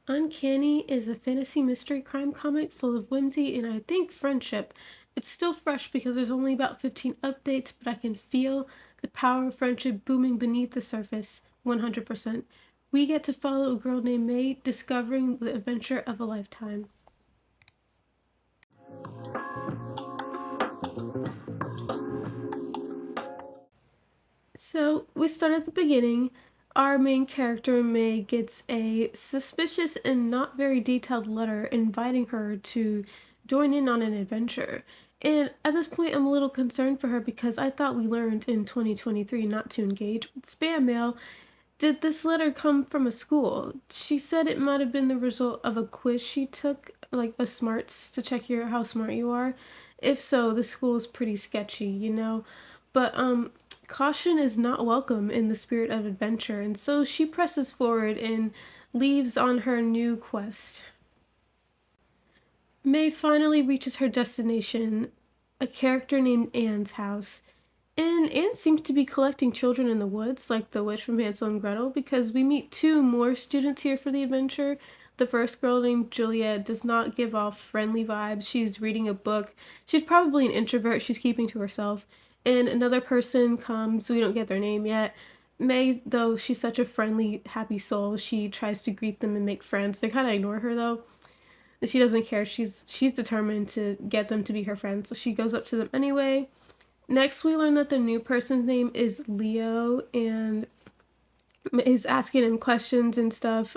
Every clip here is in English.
Uncanny is a fantasy mystery crime comic full of whimsy and I think friendship. It's still fresh because there's only about 15 updates, but I can feel the power of friendship booming beneath the surface 100%. We get to follow a girl named May discovering the adventure of a lifetime. So we start at the beginning. Our main character, May, gets a suspicious and not very detailed letter inviting her to join in on an adventure. And at this point, I'm a little concerned for her because I thought we learned in 2023 not to engage with spam mail. Did this letter come from a school? She said it might have been the result of a quiz she took, like a smarts to check your how smart you are. If so, the school is pretty sketchy. But caution is not welcome in the spirit of adventure, and so she presses forward and leaves on her new quest. May finally reaches her destination, a character named Anne's house. And Anne seems to be collecting children in the woods, like the witch from Hansel and Gretel, because we meet two more students here for the adventure. The first girl, named Juliet, does not give off friendly vibes. She's reading a book. She's probably an introvert. She's keeping to herself. And another person comes, we don't get their name yet. May, though she's such a friendly, happy soul, she tries to greet them and make friends. They kind of ignore her, though. She doesn't care. She's determined to get them to be her friends, so she goes up to them anyway. Next, we learn that the new person's name is Leo and is asking him questions and stuff.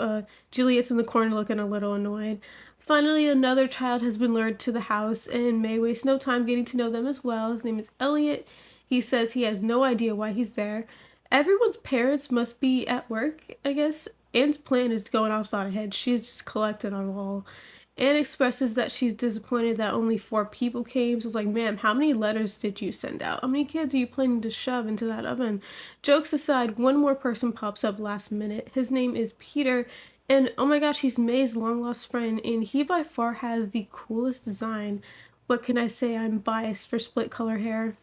Juliet's in the corner looking a little annoyed. Finally, another child has been lured to the house, and May wastes no time getting to know them as well. His name is Elliot. He says he has no idea why he's there. Everyone's parents must be at work, I guess. Anne's plan is going off without a head. She's just collected on all. Anne expresses that she's disappointed that only 4 people came. So it's like, ma'am, how many letters did you send out? How many kids are you planning to shove into that oven? Jokes aside, one more person pops up last minute. His name is Peter. And oh my gosh, he's May's long lost friend. And he by far has the coolest design. What can I say? I'm biased for split color hair.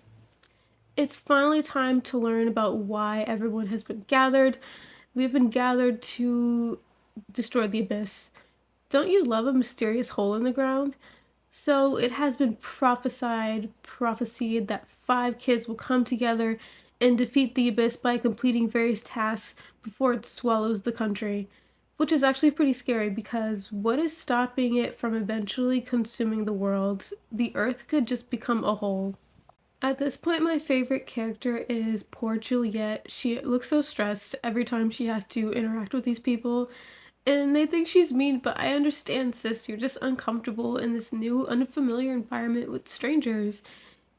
It's finally time to learn about why everyone has been gathered. We've been gathered to destroy the abyss. Don't you love a mysterious hole in the ground? So it has been prophesied that 5 kids will come together and defeat the abyss by completing various tasks before it swallows the country. Which is actually pretty scary because what is stopping it from eventually consuming the world? The earth could just become a hole. At this point, my favorite character is poor Juliet. She looks so stressed every time she has to interact with these people. And they think she's mean, but I understand, sis. You're just uncomfortable in this new, unfamiliar environment with strangers.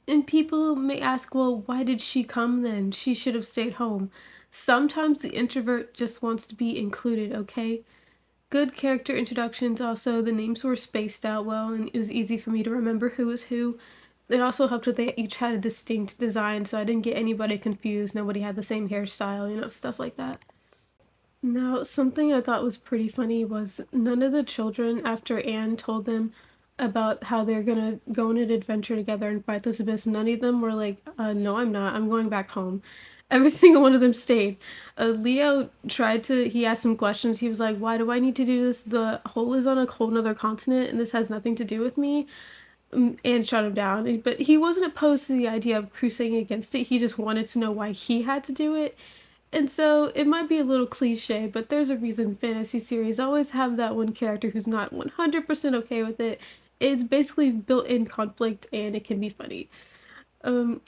And people may ask, well, why did she come then? She should have stayed home. Sometimes the introvert just wants to be included, okay? Good character introductions also. The names were spaced out well, and it was easy for me to remember who was who. It also helped that they each had a distinct design, so I didn't get anybody confused. Nobody had the same hairstyle, stuff like that. Now, something I thought was pretty funny was none of the children, after Anne told them about how they're gonna go on an adventure together and fight this abyss, none of them were like, no, I'm not. I'm going back home. Every single one of them stayed. Leo he asked some questions. He was like, why do I need to do this? The hole is on a whole nother continent and this has nothing to do with me. And shut him down. But he wasn't opposed to the idea of crusading against it. He just wanted to know why he had to do it. And so it might be a little cliche, but there's a reason fantasy series always have that one character who's not 100% okay with it. It's basically built in conflict and it can be funny. Um,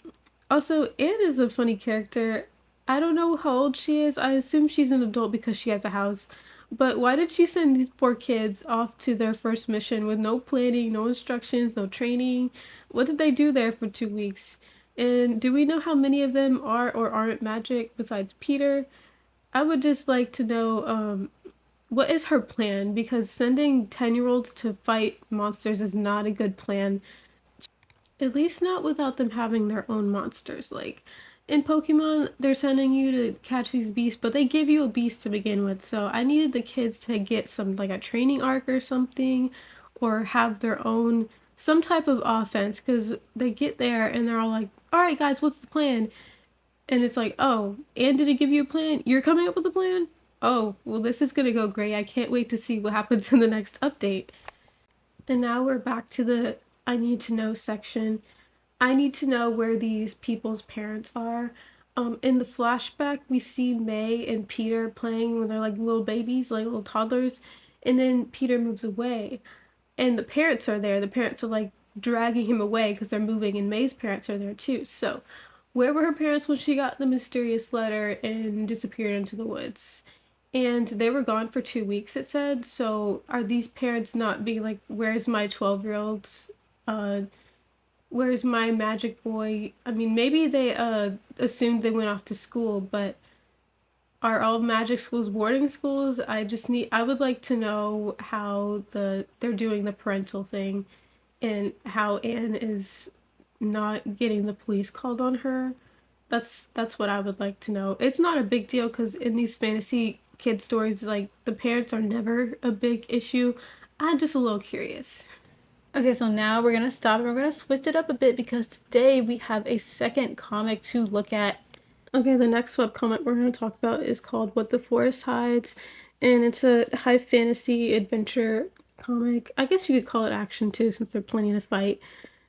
Also, Anne is a funny character. I don't know how old she is. I assume she's an adult because she has a house. But why did she send these poor kids off to their first mission with no planning, no instructions, no training? What did they do there for 2 weeks? And do we know how many of them are or aren't magic besides Peter? I would just like to know what is her plan because sending 10-year-olds to fight monsters is not a good plan. At least not without them having their own monsters. Like in Pokemon, they're sending you to catch these beasts, but they give you a beast to begin with. So I needed the kids to get some like a training arc or something, or have their own some type of offense because they get there and they're all like, "All right, guys, what's the plan?" And it's like, "Oh, and did it give you a plan? You're coming up with a plan?" Oh, well, this is gonna go great. I can't wait to see what happens in the next update. And now we're back to the I need to know section. I need to know where these people's parents are. In the flashback, we see May and Peter playing when they're like little babies, like little toddlers, and then Peter moves away, and the parents are there. The parents are like dragging him away because they're moving, and May's parents are there too. So, where were her parents when she got the mysterious letter and disappeared into the woods? And they were gone for 2 weeks, it said. So, are these parents not being like, where's my 12-year-old? Uh, where's my magic boy? I mean, maybe they assumed they went off to school, but are all magic schools boarding schools? I would like to know how they're doing the parental thing and how Anne is not getting the police called on her. That's what I would like to know. It's not a big deal because in these fantasy kid stories, like the parents are never a big issue. I'm just a little curious. Okay, so now we're gonna stop and we're gonna switch it up a bit because today we have a second comic to look at. Okay, the next webcomic we're gonna talk about is called What the Forest Hides, and it's a high fantasy adventure comic. I guess you could call it action too, since they're planning to fight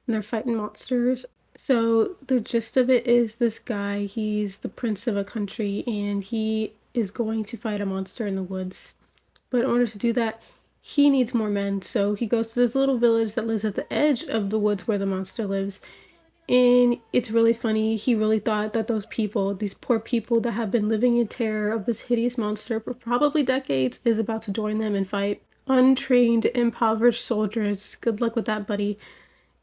and they're fighting monsters. So the gist of it is this guy, he's the prince of a country and he is going to fight a monster in the woods. But in order to do that, he needs more men. So he goes to this little village that lives at the edge of the woods where the monster lives. And it's really funny. He really thought that those people, these poor people that have been living in terror of this hideous monster for probably decades, is about to join them and fight. Untrained, impoverished soldiers. Good luck with that, buddy.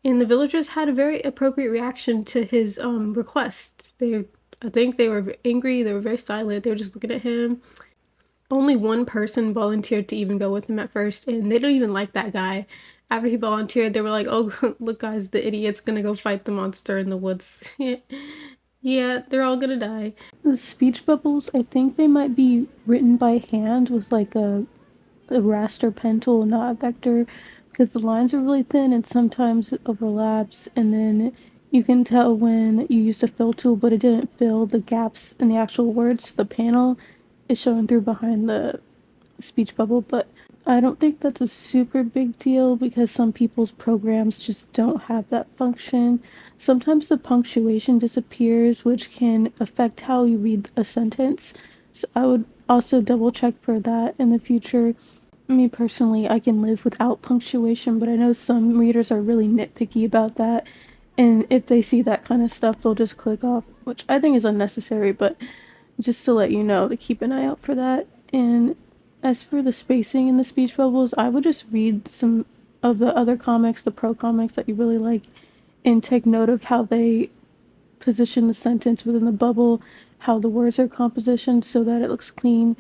And the villagers had a very appropriate reaction to his request. I think they were angry. They were very silent. They were just looking at him. Only one person volunteered to even go with him at first, and they don't even like that guy. After he volunteered, they were like, "Oh, look, guys, the idiot's gonna go fight the monster in the woods." Yeah, they're all gonna die. The speech bubbles, I think they might be written by hand with like a raster pen tool, not a vector, because the lines are really thin and sometimes it overlaps, and then you can tell when you used a fill tool but it didn't fill the gaps in the actual words. The panel is showing through behind the speech bubble, but I don't think that's a super big deal because some people's programs just don't have that function. Sometimes the punctuation disappears, which can affect how you read a sentence. So I would also double check for that in the future. Me personally, I can live without punctuation, but I know some readers are really nitpicky about that. And if they see that kind of stuff, they'll just click off, which I think is unnecessary, but just to let you know to keep an eye out for that. And as for the spacing in the speech bubbles, I would just read some of the other comics, the pro comics that you really like, and take note of how they position the sentence within the bubble, how the words are compositioned so that it looks clean,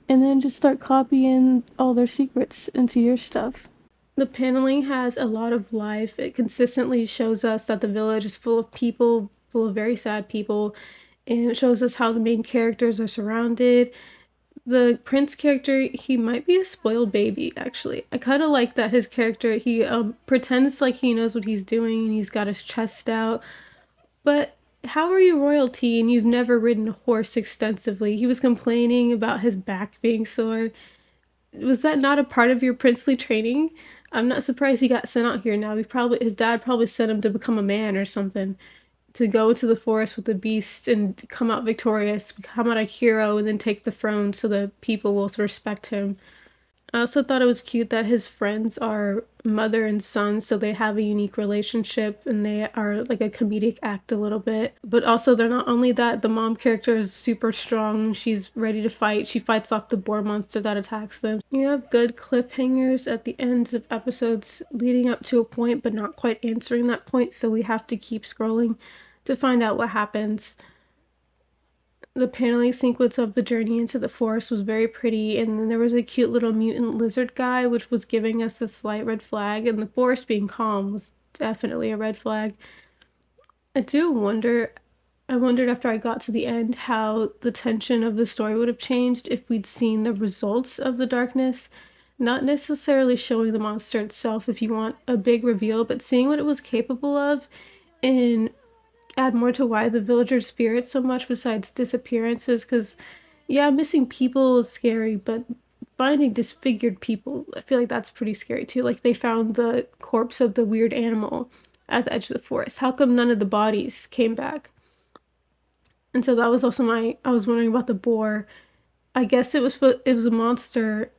and then just start copying all their secrets into your stuff. The paneling has a lot of life. It consistently shows us that the village is full of people, full of very sad people, and it shows us how the main characters are surrounded. The prince character, he might be a spoiled baby, actually. I kind of like that his character, he pretends like he knows what he's doing and he's got his chest out. But how are you royalty and you've never ridden a horse extensively? He was complaining about his back being sore. Was that not a part of your princely training? I'm not surprised he got sent out here now. His dad probably sent him to become a man or something, to go to the forest with the beast and come out victorious, become out a hero, and then take the throne so the people will respect him. I also thought it was cute that his friends are mother and son, so they have a unique relationship and they are like a comedic act a little bit. But also, they're not only that, the mom character is super strong. She's ready to fight. She fights off the boar monster that attacks them. You have good cliffhangers at the ends of episodes leading up to a point, but not quite answering that point, so we have to keep scrolling to find out what happens. The paneling sequence of the journey into the forest was very pretty, and then there was a cute little mutant lizard guy, which was giving us a slight red flag, and the forest being calm was definitely a red flag. I do wonder, I wondered after I got to the end how the tension of the story would have changed if we'd seen the results of the darkness. Not necessarily showing the monster itself if you want a big reveal, but seeing what it was capable of and add more to why the villagers fear it so much besides disappearances, because Yeah, missing people is scary, but finding disfigured people, I feel like that's pretty scary too. Like they found the corpse of the weird animal at the edge of the forest. How come none of the bodies came back? And so that was also I was wondering about the boar. I guess it was a monster.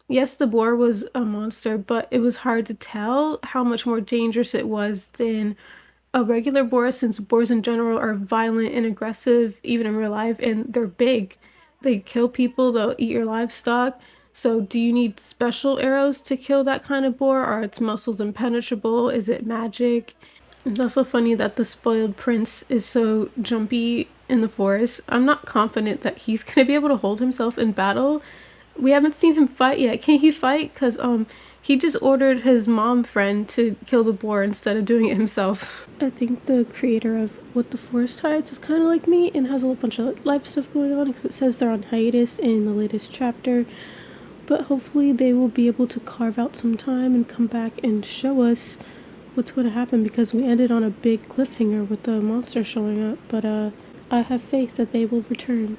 Yes, the boar was a monster, but it was hard to tell how much more dangerous it was than a regular boar, since boars in general are violent and aggressive, even in real life, and they're big. They kill people, they'll eat your livestock. So, do you need special arrows to kill that kind of boar? Are its muscles impenetrable? Is it magic? It's also funny that the spoiled prince is so jumpy in the forest. I'm not confident that he's gonna be able to hold himself in battle. We haven't seen him fight yet. Can he fight? Cause he just ordered his mom friend to kill the boar instead of doing it himself. I think the creator of What the Forest Hides is kind of like me and has a whole bunch of life stuff going on because it says they're on hiatus in the latest chapter. But hopefully they will be able to carve out some time and come back and show us what's going to happen, because we ended on a big cliffhanger with the monster showing up. But I have faith that they will return.